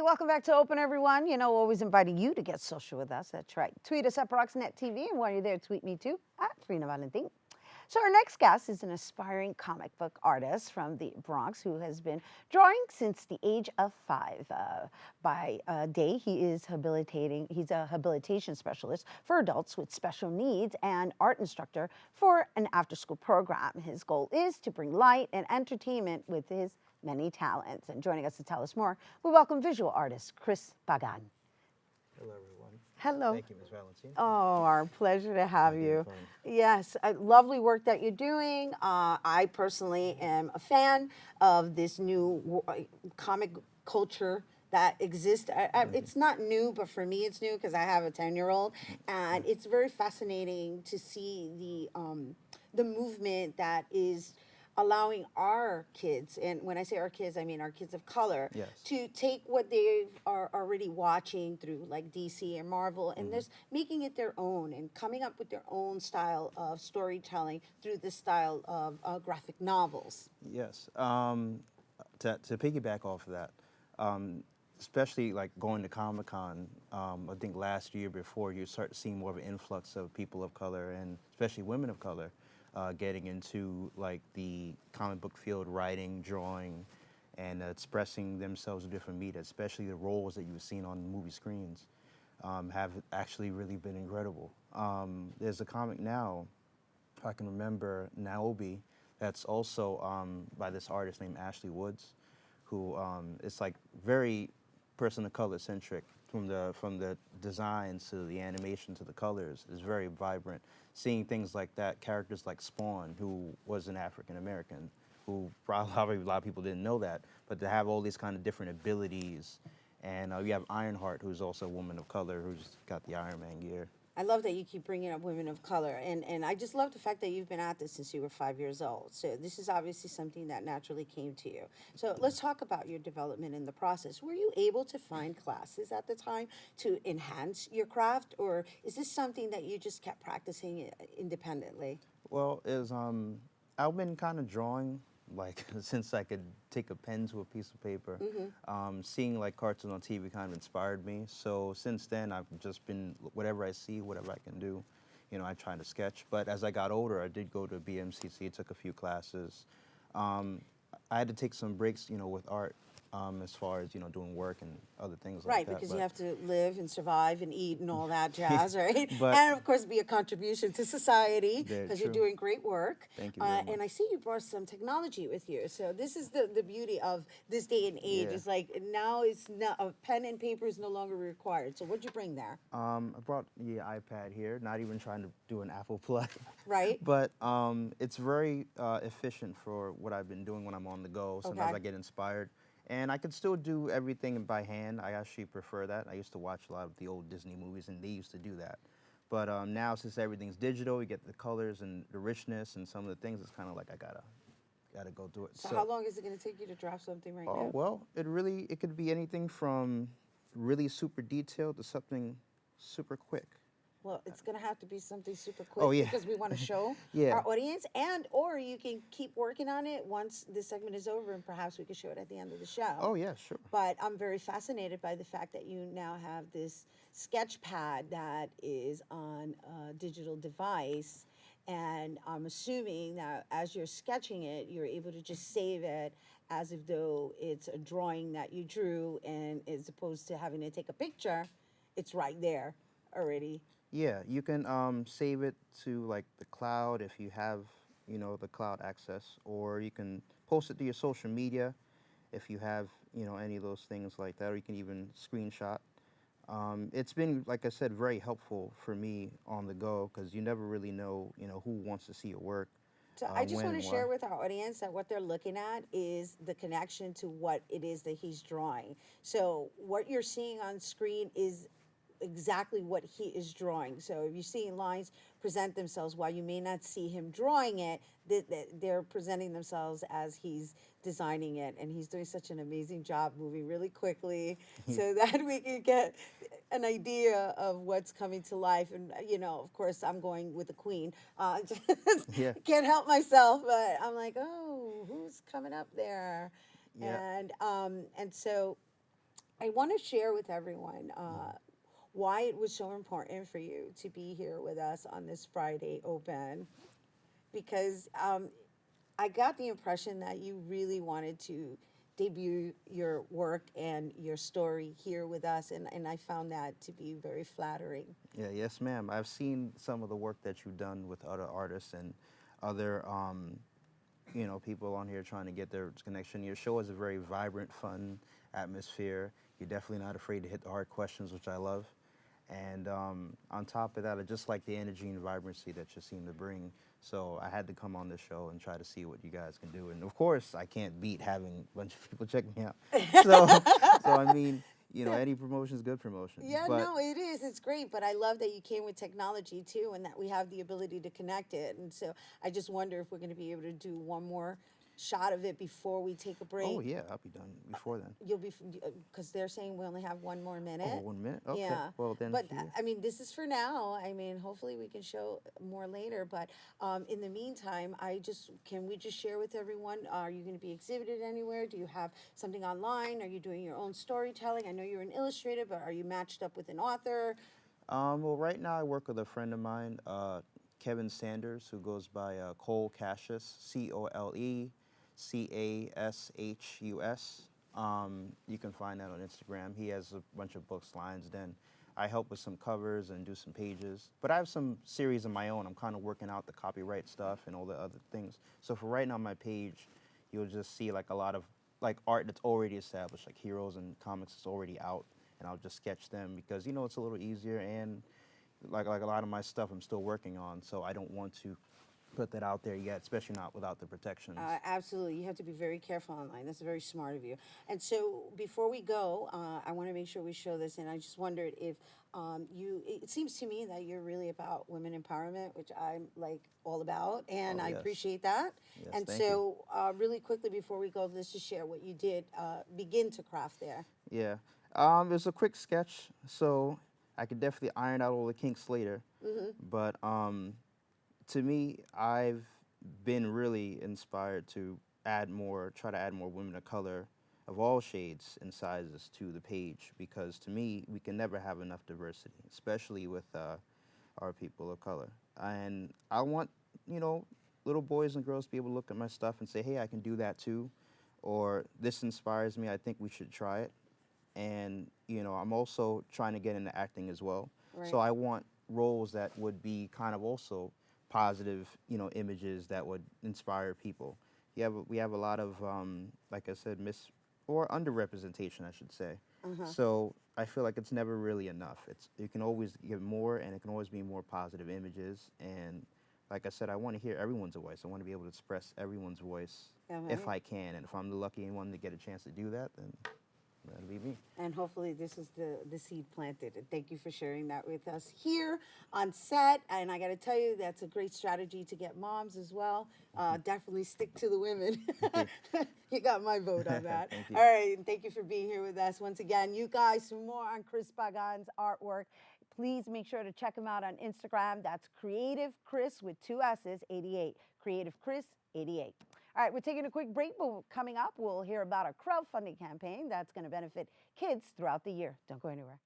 welcome back to Open, everyone. You know, always inviting you to get social with us. That's right. Tweet us at ParoxNet TV, and while you're there, tweet me too, at Rhina Valentin. So our next guest is an aspiring comic book artist from the Bronx who has been drawing since the age of 5. By day, he's a habilitation specialist for adults with special needs and art instructor for an after-school program. His goal is to bring light and entertainment with his many talents. And joining us to tell us more, we welcome visual artist Chris Pagán. Hello, everyone. Hello. Thank you, Ms. Valentin. Oh, our pleasure to have you. Fun. Yes, lovely work that you're doing. I personally am a fan of this new comic culture that exists. It's not new, but for me it's new because I have a 10-year-old, and it's very fascinating to see the movement that is allowing our kids, and when I say our kids, I mean our kids of color, Yes. to take what they are already watching through like DC and Marvel, and just making it their own and coming up with their own style of storytelling through the style of graphic novels. Yes. To piggyback off of that, especially like going to Comic-Con, I think last year before, you start seeing more of an influx of people of color and especially women of color getting into like the comic book field, writing, drawing, and expressing themselves in different media, especially the roles that you've seen on movie screens have actually really been incredible. There's a comic now, I can remember, Niobe, that's also by this artist named Ashley Woods, who it's like very person of color centric, from the designs to the animation to the colors, is very vibrant. Seeing things like that, characters like Spawn, who was an African American, who probably a lot of people didn't know that, but to have all these kind of different abilities, and you have Ironheart, who's also a woman of color, who's got the Iron Man gear. I love that you keep bringing up women of color, and I just love the fact that you've been at this since you were 5 years old. So this is obviously something that naturally came to you. So let's talk about your development in the process. Were you able to find classes at the time to enhance your craft, or is this something that you just kept practicing independently? Well, I've been kind of drawing like since I could take a pen to a piece of paper. Seeing like cartoons on TV kind of inspired me. So since then, I've just been, whatever I see, whatever I can do, you know, I try to sketch. But as I got older, I did go to BMCC, took a few classes. I had to take some breaks, you know, with art, as far as, you know, doing work and other things like Right, that. because you have to live and survive and eat and all that jazz, right? But- and of course, be a contribution to society Very because you're true. doing great work. Thank you very And I much. see you brought some technology with you. So this is the beauty of this day and age. Yeah. It's like now it's not a pen and paper is no longer required. So what'd you bring there? I brought the iPad here, not even trying to do an Apple plug. Right. But it's very efficient for what I've been doing when I'm on the go. Sometimes Okay. I get inspired. And I can still do everything by hand. I actually prefer that. I used to watch a lot of the old Disney movies, and they used to do that. But now, since everything's digital, you get the colors and the richness and some of the things, it's kind of like I gotta go do it. So how long is it going to take you to draft something right Oh, now? well, it could be anything from really super detailed to something super quick. Well, it's going to have to be something super quick Oh, yeah. because we want to show Yeah. our audience, or you can keep working on it once this segment is over, and perhaps we can show it at the end of the show. Oh, yeah, sure. But I'm very fascinated by the fact that you now have this sketch pad that is on a digital device, and I'm assuming that as you're sketching it, you're able to just save it as if though it's a drawing that you drew, and as opposed to having to take a picture, it's right there already. Yeah, you can save it to like the cloud if you have, you know, the cloud access, or you can post it to your social media if you have, you know, any of those things like that, or you can even screenshot. It's been, like I said, very helpful for me on the go because you never really know, you know, who wants to see your work. So I just when want to and share why. with our audience that what they're looking at is the connection to what it is that he's drawing. So what you're seeing on screen is exactly what he is drawing. So if you're seeing lines present themselves, while you may not see him drawing it, they're presenting themselves as he's designing it. And he's doing such an amazing job moving really quickly so that we can get an idea of what's coming to life. And, you know, of course, I'm going with the queen. Yeah. Can't help myself, but I'm like, oh, who's coming up there? Yeah. And so I want to share with everyone why it was so important for you to be here with us on this Friday Open, because I got the impression that you really wanted to debut your work and your story here with us, and I found that to be very flattering. Yeah, yes, ma'am. I've seen some of the work that you've done with other artists and other, people on here trying to get their connection. Your show is a very vibrant, fun atmosphere. You're definitely not afraid to hit the hard questions, which I love. And on top of that, I just like the energy and vibrancy that you seem to bring. So I had to come on this show and try to see what you guys can do. And of course, I can't beat having a bunch of people check me out. So, so I mean, any promotion is good promotion. Yeah, But no, it is. It's great, but I love that you came with technology too, and that we have the ability to connect it. And so I just wonder if we're going to be able to do one more shot of it before we take a break. oh yeah, I'll be done before then. You'll be, because they're saying we only have one more minute. Oh, 1 minute. Okay. Yeah. Well then. But Yeah. I mean, this is for now. I mean, hopefully we can show more later. But in the meantime, can we just share with everyone? Are you going to be exhibited anywhere? Do you have something online? Are you doing your own storytelling? I know you're an illustrator, but are you matched up with an author? Well, right now I work with a friend of mine, Kevin Sanders, who goes by Cole Cassius, ColeCashus. You can find that on Instagram. He has a bunch of books, lines. Then I help with some covers and do some pages. But I have some series of my own. I'm kind of working out the copyright stuff and all the other things. So for right now, my page, you'll just see like a lot of like art that's already established, like heroes and comics that's already out, and I'll just sketch them because it's a little easier, and like a lot of my stuff I'm still working on, so I don't want to put that out there yet, especially not without the protections. Absolutely. You have to be very careful online. That's very smart of you. And so before we go, I want to make sure we show this. And I just wondered if it seems to me that you're really about women empowerment, which I'm like all about. And Oh, I yes. appreciate that. Yes, And thank so, really quickly before we go, let's just share what you did begin to craft there. Yeah. It's a quick sketch, so I could definitely iron out all the kinks later. But to me, I've been really inspired to try to add more women of color of all shades and sizes to the page, because to me, we can never have enough diversity, especially with our people of color. And I want, little boys and girls to be able to look at my stuff and say, hey, I can do that too, or this inspires me, I think we should try it. And I'm also trying to get into acting as well. Right. So I want roles that would be kind of also positive, images that would inspire people. We have a lot of, like I said, or underrepresentation, I should say. So I feel like it's never really enough. You can always give more, and it can always be more positive images. And like I said, I want to hear everyone's voice. I want to be able to express everyone's voice if I can. And if I'm the lucky one to get a chance to do that, then that'll be me. And hopefully this is the seed planted. And thank you for sharing that with us here on set. And I got to tell you, that's a great strategy to get moms as well. Definitely stick to the women. You got my vote on that. Thank you. All right, and thank you for being here with us once again. You guys, for more on Chris Pagán's artwork, please make sure to check him out on Instagram. That's Creative Chris with 2 S's, 88. Creative Chris, 88. All right, we're taking a quick break, but coming up, we'll hear about a crowdfunding campaign that's going to benefit kids throughout the year. Don't go anywhere.